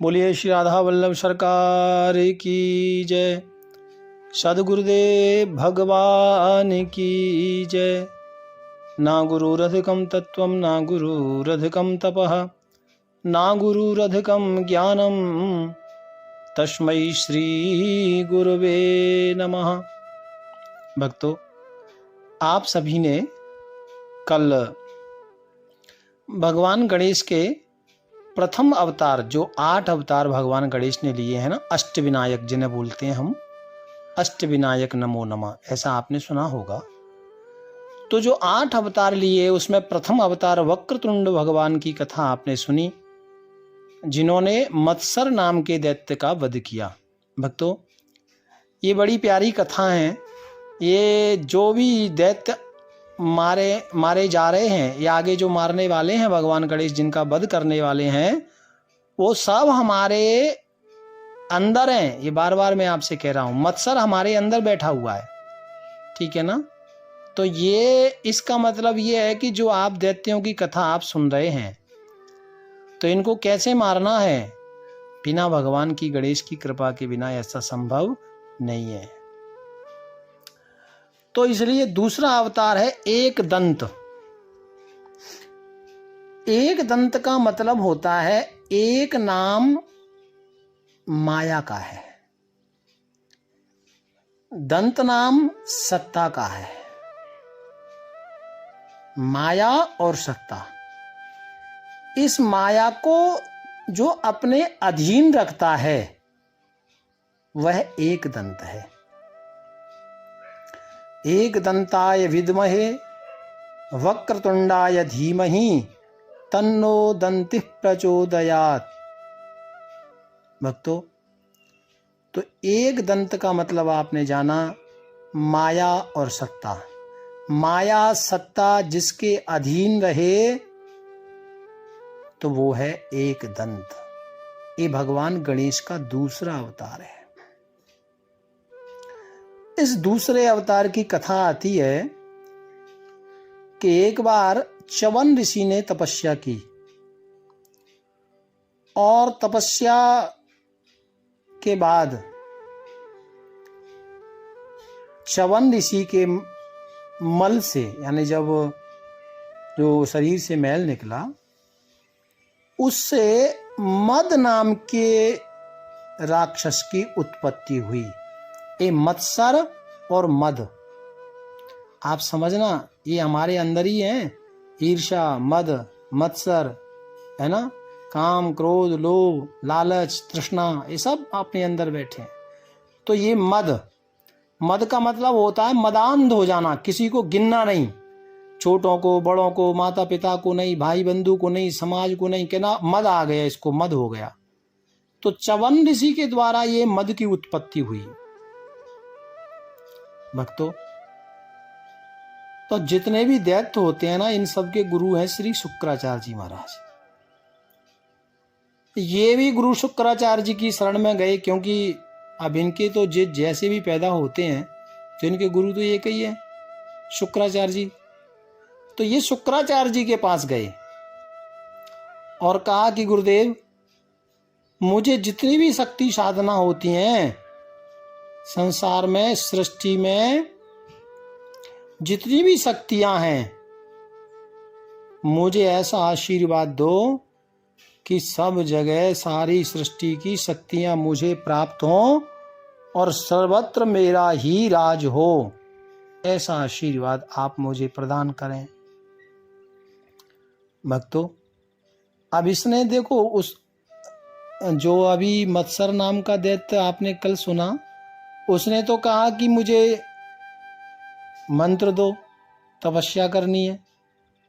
बोलिए श्री राधा वल्लभ सरकार की जय। सद्गुरुदेव भगवान की जय। ना गुरुरधिकं तत्त्वं ना गुरुरधिकं तपः ना गुरुरधिकं ज्ञानम तस्मै श्री गुरुवे नमः। भक्तों, आप सभी ने कल भगवान गणेश के प्रथम अवतार, जो 8 अवतार भगवान गणेश ने लिए हैं ना, अष्टविनायक जिन्हें बोलते हैं हम, अष्टविनायक नमो नमः, ऐसा आपने सुना होगा। तो जो 8 अवतार लिए उसमें प्रथम अवतार वक्रतुंड भगवान की कथा आपने सुनी, जिन्होंने मत्सर नाम के दैत्य का वध किया। भक्तों, ये बड़ी प्यारी कथा है। ये जो भी दैत्य मारे जा रहे हैं या आगे जो मारने वाले हैं भगवान गणेश, जिनका वध करने वाले हैं, वो सब हमारे अंदर हैं। ये बार बार मैं आपसे कह रहा हूं, मत्सर हमारे अंदर बैठा हुआ है, ठीक है ना। तो ये इसका मतलब ये है कि जो आप दैत्यों की कथा आप सुन रहे हैं, तो इनको कैसे मारना है, बिना भगवान की गणेश की कृपा के बिना ऐसा संभव नहीं है। तो इसलिए दूसरा अवतार है एक दंत। एक दंत का मतलब होता है एक नाम माया का है, दंत नाम सत्ता का है। माया और सत्ता, इस माया को जो अपने अधीन रखता है वह एक दंत है। एक दंताय विद्महे वक्रतुंडाय धीमहि तन्नो दंतिः प्रचोदयात्। भक्तों, तो एक दंत का मतलब आपने जाना माया और सत्ता। माया सत्ता जिसके अधीन रहे तो वो है एक दंत। ये भगवान गणेश का दूसरा अवतार है। इस दूसरे अवतार की कथा आती है कि एक बार च्यवन ऋषि ने तपस्या की और तपस्या के बाद च्यवन ऋषि के मल से, यानी जब जो शरीर से मैल निकला, उससे मद नाम के राक्षस की उत्पत्ति हुई। ये मत्सर और मद, आप समझना, ये हमारे अंदर ही है। ईर्ष्या, मद, मत्सर, है ना, काम, क्रोध, लोभ, लालच, तृष्णा, ये सब अपने अंदर बैठे हैं। तो ये मद का मतलब होता है मदांध हो जाना, किसी को गिनना नहीं, छोटों को, बड़ों को, माता पिता को नहीं, भाई बंधु को नहीं, समाज को नहीं, कहना मद आ गया, इसको मद हो गया। तो च्यवन ऋषि के द्वारा ये मद की उत्पत्ति हुई। भक्तों, तो जितने भी दैत्य होते हैं ना, इन सब के गुरु हैं श्री शुक्राचार्य जी महाराज। ये भी गुरु शुक्राचार्य जी की शरण में गए, क्योंकि अब इनके तो जैसे भी पैदा होते हैं तो इनके गुरु तो एक ही है, शुक्राचार्य जी। तो ये शुक्राचार्य जी के पास गए और कहा कि गुरुदेव, मुझे जितनी भी शक्ति साधना होती हैं संसार में, सृष्टि में जितनी भी शक्तियां हैं, मुझे ऐसा आशीर्वाद दो कि सब जगह सारी सृष्टि की शक्तियां मुझे प्राप्त हों और सर्वत्र मेरा ही राज हो। ऐसा आशीर्वाद आप मुझे प्रदान करें। भक्तों, अब इसने देखो, उस जो अभी मत्सर नाम का दैत्य आपने कल सुना, उसने तो कहा कि मुझे मंत्र दो, तपस्या करनी है।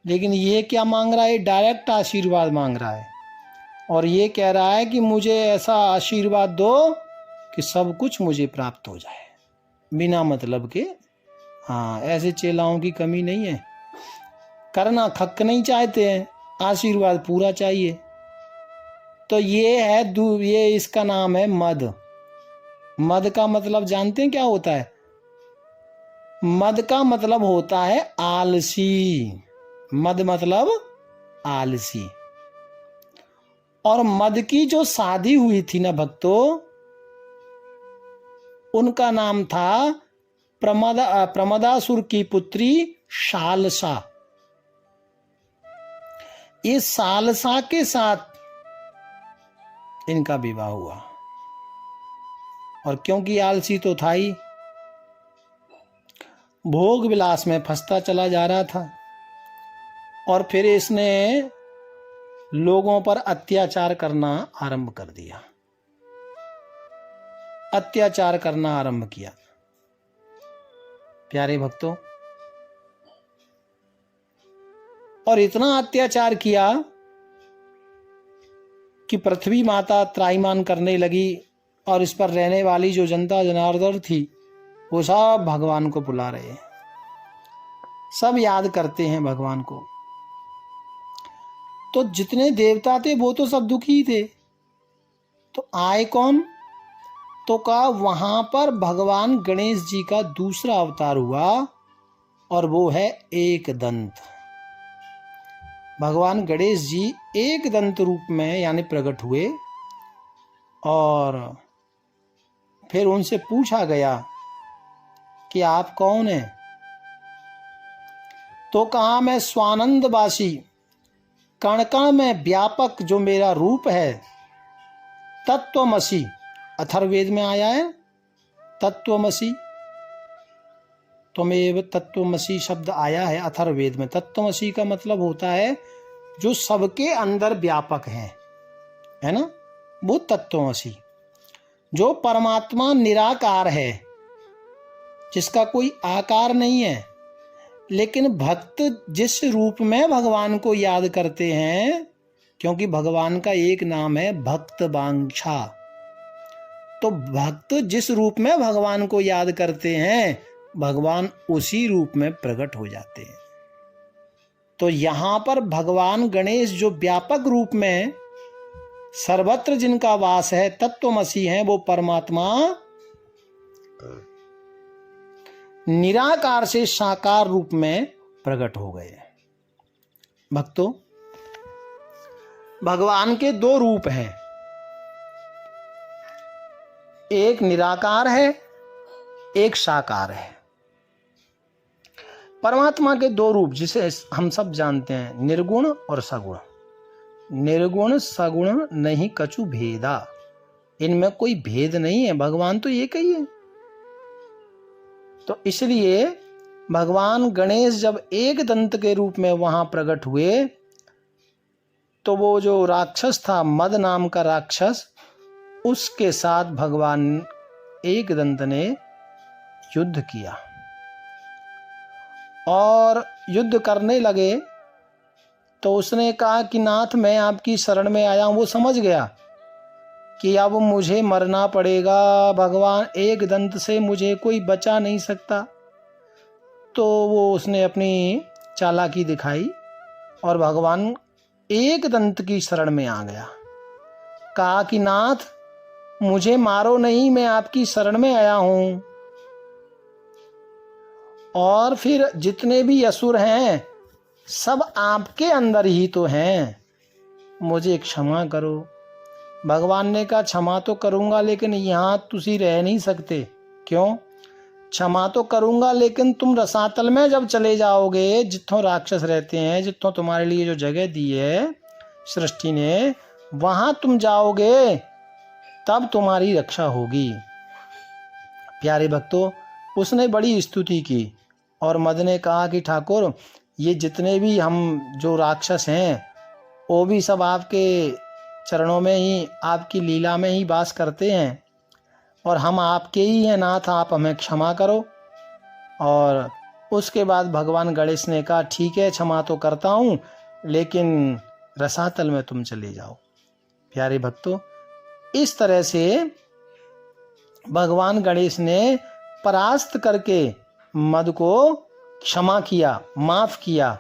लेकिन ये क्या मांग रहा है? डायरेक्ट आशीर्वाद मांग रहा है और ये कह रहा है कि मुझे ऐसा आशीर्वाद दो कि सब कुछ मुझे प्राप्त हो जाए, बिना मतलब के। हाँ, ऐसे चेलाओं की कमी नहीं है, करना थक नहीं चाहते हैं, आशीर्वाद पूरा चाहिए। तो ये है ये इसका नाम है मद। मद का मतलब जानते हैं क्या होता है? मद का मतलब होता है आलसी। मद मतलब आलसी। और मद की जो शादी हुई थी ना भक्तों, उनका नाम था प्रमदासुर की पुत्री शालसा। इस शालसा के साथ इनका विवाह हुआ। और क्योंकि आलसी तो था ही, भोग विलास में फंसता चला जा रहा था, और फिर इसने लोगों पर अत्याचार करना आरंभ कर दिया, अत्याचार करना आरंभ किया। प्यारे भक्तों, और इतना अत्याचार किया कि पृथ्वी माता त्राहिमाम करने लगी, और इस पर रहने वाली जो जनता जनार्दन थी वो सब भगवान को बुला रहे हैं, सब याद करते हैं भगवान को। तो जितने देवता थे वो तो सब दुखी थे, तो आए कौन? तो कहा वहां पर भगवान गणेश जी का दूसरा अवतार हुआ, और वो है एक दंत। भगवान गणेश जी एक दंत रूप में यानी प्रकट हुए, और फिर उनसे पूछा गया कि आप कौन हैं? तो कहा मैं स्वानंदवासी, कण कण में व्यापक जो मेरा रूप है, तत्वमसि। अथर्ववेद में आया है तत्वमसि, त्वमेव तत्वमसि शब्द आया है अथर्ववेद में। तत्वमसि का मतलब होता है जो सबके अंदर व्यापक है ना, वो तत्वमसि। जो परमात्मा निराकार है, जिसका कोई आकार नहीं है, लेकिन भक्त जिस रूप में भगवान को याद करते हैं, क्योंकि भगवान का एक नाम है भक्त वांछा, तो भक्त जिस रूप में भगवान को याद करते हैं, भगवान उसी रूप में प्रकट हो जाते हैं। तो यहां पर भगवान गणेश जो व्यापक रूप में सर्वत्र जिनका वास है, तत्वमसि हैं, वो परमात्मा निराकार से साकार रूप में प्रकट हो गए। भक्तों, भगवान के दो रूप हैं, एक निराकार है, एक साकार है। परमात्मा के दो रूप जिसे हम सब जानते हैं, निर्गुण और सगुण। निर्गुण सगुण नहीं कछु भेदा, इनमें कोई भेद नहीं है, भगवान तो एक ही है। तो इसलिए भगवान गणेश जब एक दंत के रूप में वहां प्रकट हुए, तो वो जो राक्षस था, मद नाम का राक्षस, उसके साथ भगवान एक दंत ने युद्ध किया। और युद्ध करने लगे तो उसने कहा कि नाथ मैं आपकी शरण में आया हूं। वो समझ गया कि अब मुझे मरना पड़ेगा, भगवान एक दंत से मुझे कोई बचा नहीं सकता। तो वो उसने अपनी चालाकी दिखाई और भगवान एक दंत की शरण में आ गया। कहा कि नाथ मुझे मारो नहीं, मैं आपकी शरण में आया हूं, और फिर जितने भी असुर हैं सब आपके अंदर ही तो हैं, मुझे क्षमा करो। भगवान ने कहा क्षमा तो करूंगा, लेकिन यहाँ तुसी रह नहीं सकते। क्यों? क्षमा तो करूंगा, लेकिन तुम रसातल में जब चले जाओगे, जितों राक्षस रहते हैं, जितों तुम्हारे लिए जो जगह दी है सृष्टि ने, वहां तुम जाओगे तब तुम्हारी रक्षा होगी। प्यारे भक्तों, उसने बड़ी स्तुति की, और मद ने कहा कि ठाकुर ये जितने भी हम जो राक्षस हैं, वो भी सब आपके चरणों में ही, आपकी लीला में ही वास करते हैं, और हम आपके ही हैं नाथ, आप हमें क्षमा करो। और उसके बाद भगवान गणेश ने कहा ठीक है, क्षमा तो करता हूँ, लेकिन रसातल में तुम चले जाओ। प्यारे भक्तों, इस तरह से भगवान गणेश ने परास्त करके मद को क्षमा किया, माफ किया।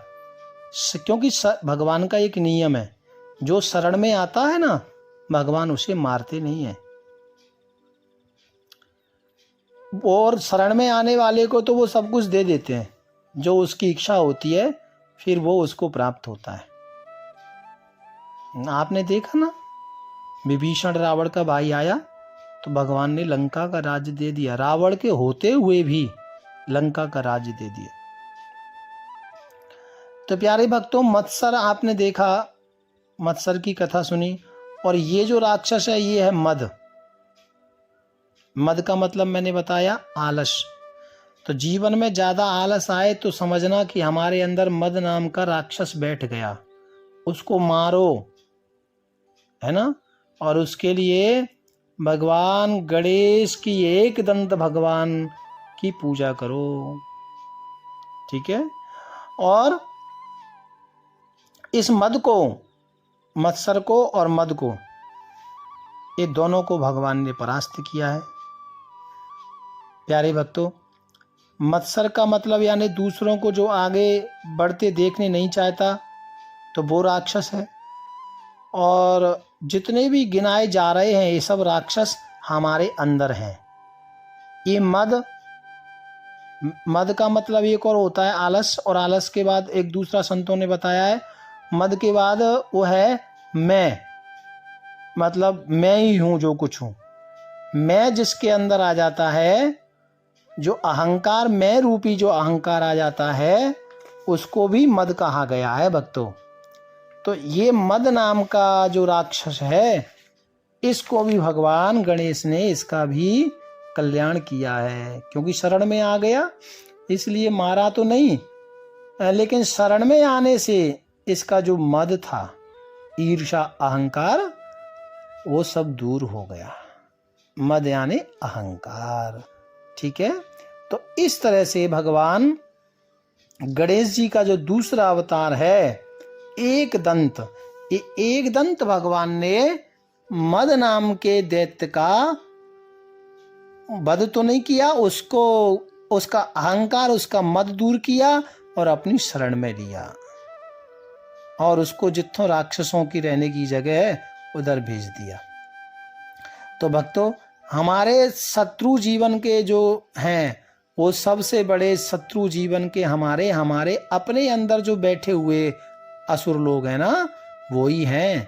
क्योंकि भगवान का एक नियम है, जो शरण में आता है ना, भगवान उसे मारते नहीं है, और शरण में आने वाले को तो वो सब कुछ दे देते हैं, जो उसकी इच्छा होती है, फिर वो उसको प्राप्त होता है। आपने देखा ना विभीषण रावण का भाई आया तो भगवान ने लंका का राज्य दे दिया, रावण के होते हुए भी लंका का राज्य दे दिया। तो प्यारे भक्तों, मत्सर आपने देखा, मत्सर की कथा सुनी, और ये जो राक्षस है ये है मद। मद का मतलब मैंने बताया आलस। तो जीवन में ज्यादा आलस आए तो समझना कि हमारे अंदर मद नाम का राक्षस बैठ गया, उसको मारो, है ना। और उसके लिए भगवान गणेश की एक दंत भगवान की पूजा करो, ठीक है। और इस मद को, मत्सर को और मद को, ये दोनों को भगवान ने परास्त किया है। प्यारे भक्तों, मत्सर का मतलब यानी दूसरों को जो आगे बढ़ते देखने नहीं चाहता, तो वो राक्षस है। और जितने भी गिनाए जा रहे हैं ये सब राक्षस हमारे अंदर हैं। ये मद का मतलब एक और होता है आलस, और आलस के बाद एक दूसरा संतों ने बताया है, मद के बाद वो है मैं, मतलब मैं ही हूं जो कुछ हूं। मैं जिसके अंदर आ जाता है, जो अहंकार, मैं रूपी जो अहंकार आ जाता है, उसको भी मद कहा गया है भक्तों। तो ये मद नाम का जो राक्षस है, इसको भी भगवान गणेश ने, इसका भी कल्याण किया है। क्योंकि शरण में आ गया इसलिए मारा तो नहीं, लेकिन शरण में आने से इसका जो मद था, ईर्षा, अहंकार, वो सब दूर हो गया। मद यानी अहंकार, ठीक है। तो इस तरह से भगवान गणेश जी का जो दूसरा अवतार है एक दंत, ये एक दंत भगवान ने मद नाम के दैत्य का वध तो नहीं किया, उसको, उसका अहंकार, उसका मद दूर किया और अपनी शरण में लिया, और उसको जितों राक्षसों की रहने की जगह है उधर भेज दिया। तो भक्तों, हमारे शत्रु जीवन के जो हैं, वो सबसे बड़े शत्रु जीवन के हमारे अपने अंदर जो बैठे हुए असुर लोग हैं ना, वो ही हैं।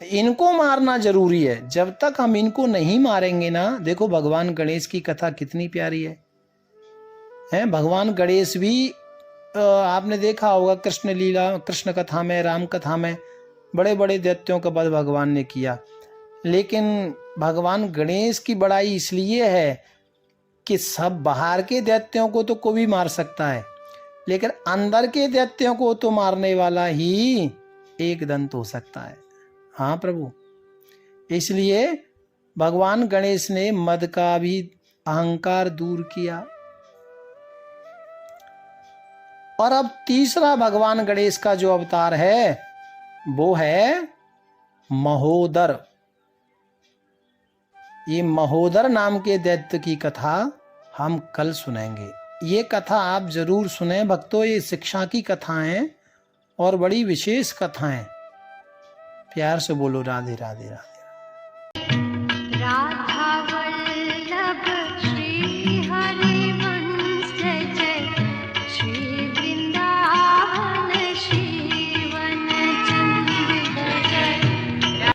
इनको मारना जरूरी है। जब तक हम इनको नहीं मारेंगे ना, देखो भगवान गणेश की कथा कितनी प्यारी है। भगवान गणेश भी आपने देखा होगा कृष्ण लीला, कृष्ण कथा में, राम कथा में बड़े बड़े दैत्यों का वध भगवान ने किया। लेकिन भगवान गणेश की बड़ाई इसलिए है कि सब बाहर के दैत्यों को तो कोई भी मार सकता है, लेकिन अंदर के दैत्यों को तो मारने वाला ही एक दंत हो सकता है। हाँ प्रभु, इसलिए भगवान गणेश ने मद का भी अहंकार दूर किया। और अब तीसरा भगवान गणेश का जो अवतार है वो है महोदर। ये महोदर नाम के दैत्य की कथा हम कल सुनेंगे। ये कथा आप जरूर सुने भक्तों, ये शिक्षा की कथाएं और बड़ी विशेष कथाएं। प्यार से बोलो राधे राधे राधे राधे।